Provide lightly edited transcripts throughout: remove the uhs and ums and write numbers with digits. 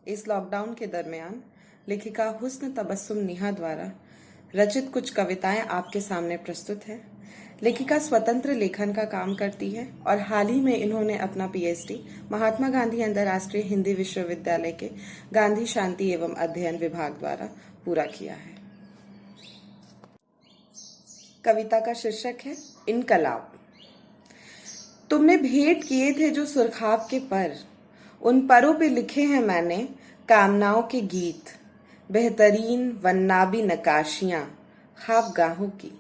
इस लॉकडाउन के दरमियान लेखिका हुस्न तबस्सुम निहा द्वारा रचित कुछ कविताएं आपके सामने प्रस्तुत है। लेखिका स्वतंत्र लेखन का काम करती है और हाल ही में इन्होंने अपना पीएचडी महात्मा गांधी अंतर्राष्ट्रीय हिंदी विश्वविद्यालय के गांधी शांति एवं अध्ययन विभाग द्वारा पूरा किया है। कविता का शीर्षक है इनकलाब। तुमने भेंट किए थे जो सुरखाब के पर, उन परों पे लिखे हैं मैंने कामनाओं के गीत, बेहतरीन वन्नाबी नकाशियां ख्वाबगाहों की,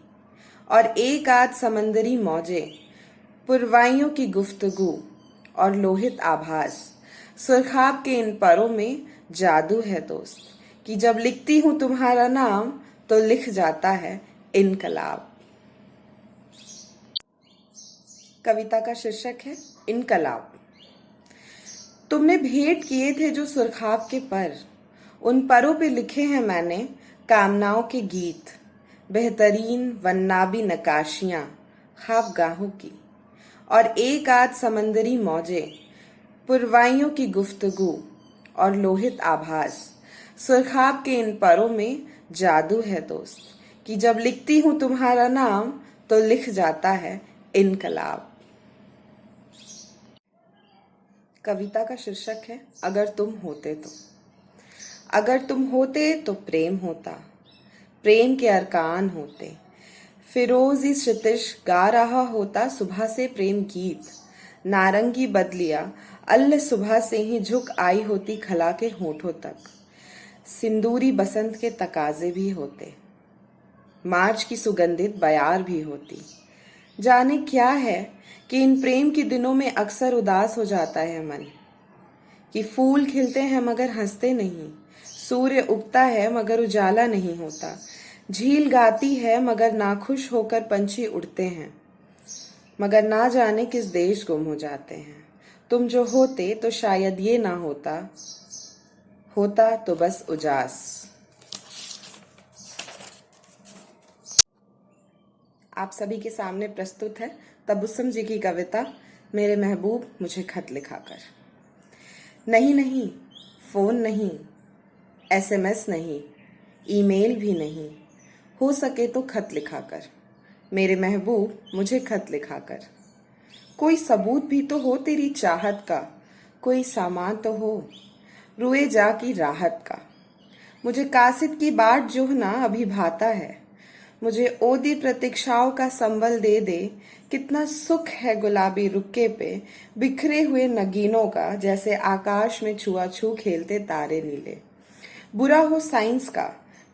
और एक आध समंदरी मौजे, पुरवाइयों की गुफ्तगू और लोहित आभास। सुरखाब के इन परों में जादू है दोस्त, कि जब लिखती हूं तुम्हारा नाम तो लिख जाता है इनकलाब। कविता का शीर्षक है इनकलाब। तुमने भेंट किए थे जो सुरखाब के पर, उन परों पे लिखे हैं मैंने कामनाओं के गीत, बेहतरीन वन्नाबी नकाशियां ख्वाबगाहों की, और एक आध समंदरी मौजे, पुरवाइयों की गुफ्तगू और लोहित आभास। सुरखाब के इन परों में जादू है दोस्त, कि जब लिखती हूं तुम्हारा नाम तो लिख जाता है इनकलाब। कविता का शीर्षक है अगर तुम होते तो। अगर तुम होते तो प्रेम होता, प्रेम के अरकान होते, फिरोजी क्षितिज गा रहा होता सुबह से प्रेम गीत, नारंगी बदलिया अल्ल सुबह से ही झुक आई होती खला के होठों तक, सिंदूरी बसंत के तकाजे भी होते, मार्च की सुगंधित बयार भी होती। जाने क्या है कि इन प्रेम के दिनों में अक्सर उदास हो जाता है मन, कि फूल खिलते हैं मगर हंसते नहीं, सूर्य उगता है मगर उजाला नहीं होता, झील गाती है मगर नाखुश होकर पंछी उड़ते हैं, मगर ना जाने किस देश गुम हो जाते हैं। तुम जो होते तो शायद ये ना होता, होता तो बस उजास। आप सभी के सामने प्रस्तुत है तबस्सुम जी की कविता मेरे महबूब मुझे खत लिखाकर। नहीं नहीं, फोन नहीं, एसएमएस नहीं, ईमेल भी नहीं, हो सके तो खत लिखाकर, मेरे महबूब मुझे खत लिखाकर। कोई सबूत भी तो हो तेरी चाहत का, कोई सामान तो हो रुए जा की राहत का। मुझे कासिद की बाट जोहना अभी भाता है, मुझे ओदी प्रतीक्षाओं का संबल दे दे। कितना सुख है गुलाबी रुक्के पे बिखरे हुए नगीनों का, जैसे आकाश में छुआछू खेलते तारे नीले। बुरा हो साइंस का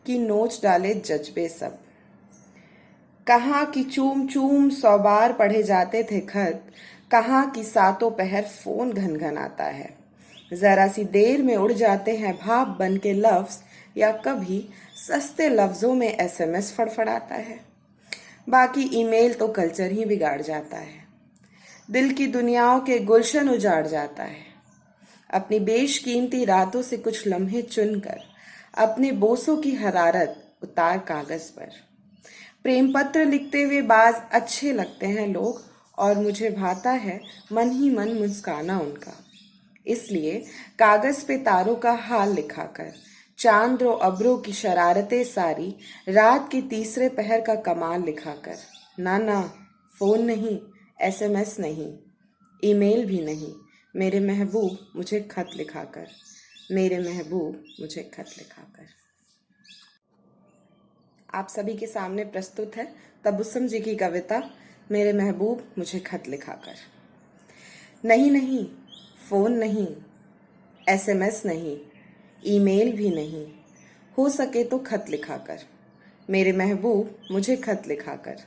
कि नोच डाले जज्बे सब, कहाँ की चूम चूम 100 बार पढ़े जाते थे खत, कहाँ की सातों पहर फोन घन आता है। जरा सी देर में उड़ जाते हैं भाप बन के लफ्ज, या कभी सस्ते लफ्जों में एसएमएस फड़फड़ाता है। बाकी ईमेल तो कल्चर ही बिगाड़ जाता है, दिल की दुनियाओं के गुलशन उजाड़ जाता है। अपनी बेशकीमती रातों से कुछ लम्हे चुनकर अपने बोसों की हरारत उतार कागज पर। प्रेम पत्र लिखते हुए बाज अच्छे लगते हैं लोग, और मुझे भाता है मन ही मन मुस्काना उनका। इसलिए कागज पे तारों का हाल लिखाकर, चांद और अब्रों की शरारतें सारी, रात की तीसरे पहर का कमाल लिखाकर। ना ना, फोन नहीं, एसएमएस नहीं, ईमेल भी नहीं, मेरे महबूब मुझे खत लिखाकर, मेरे महबूब मुझे खत लिखाकर। आप सभी के सामने प्रस्तुत है तबस्सुम जी की कविता मेरे महबूब मुझे खत लिखाकर। नहीं नहीं, फोन नहीं, एसएमएस नहीं, ईमेल भी नहीं, हो सके तो खत लिखाकर, मेरे महबूब मुझे खत लिखाकर।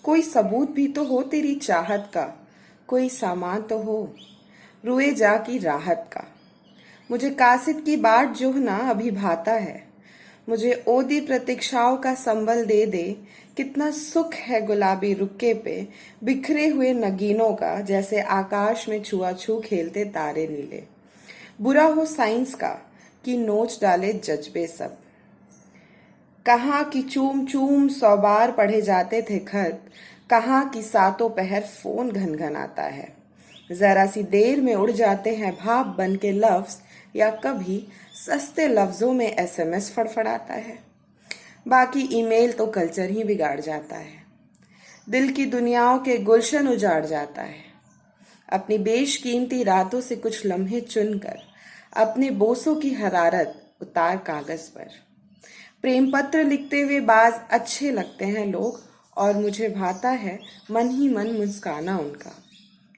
कोई सबूत भी तो हो तेरी चाहत का, कोई सामान तो हो रुए जा की राहत का। मुझे कासिद की बाट जोहना अभी भाता है, मुझे ओदी प्रतीक्षाओं का संबल दे दे। कितना सुख है गुलाबी रुक्के पे बिखरे हुए नगीनों का, जैसे आकाश में छुआछू खेलते तारे नीले। बुरा हो साइंस का कि नोच डाले जज्बे सब, कहाँ की चूम चूम 100 बार पढ़े जाते थे खत, कहाँ की सातों पहर फोन घन आता है। जरा सी देर में उड़ जाते हैं भाप बन के लफ्ज, या कभी सस्ते लफ्ज़ों में एसएमएस फड़फड़ाता है। बाकी ईमेल तो कल्चर ही बिगाड़ जाता है, दिल की दुनियाओं के गुलशन उजाड़ जाता है। अपनी बेशकीमती रातों से कुछ लम्हे चुनकर अपने बोसों की हरारत उतार कागज पर। प्रेम पत्र लिखते हुए बाज अच्छे लगते हैं लोग, और मुझे भाता है मन ही मन मुस्काना उनका।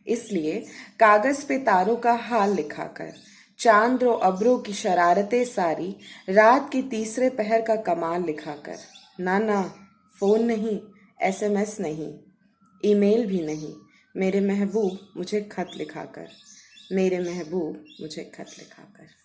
इसलिए कागज पे तारों का हाल लिखाकर, चांद और अब्रों की शरारतें सारी, रात के तीसरे पहर का कमाल लिखाकर, ना ना फोन नहीं, एसएमएस नहीं, ईमेल भी नहीं, मेरे महबूब मुझे खत लिखाकर, मेरे महबूब मुझे खत लिखाकर।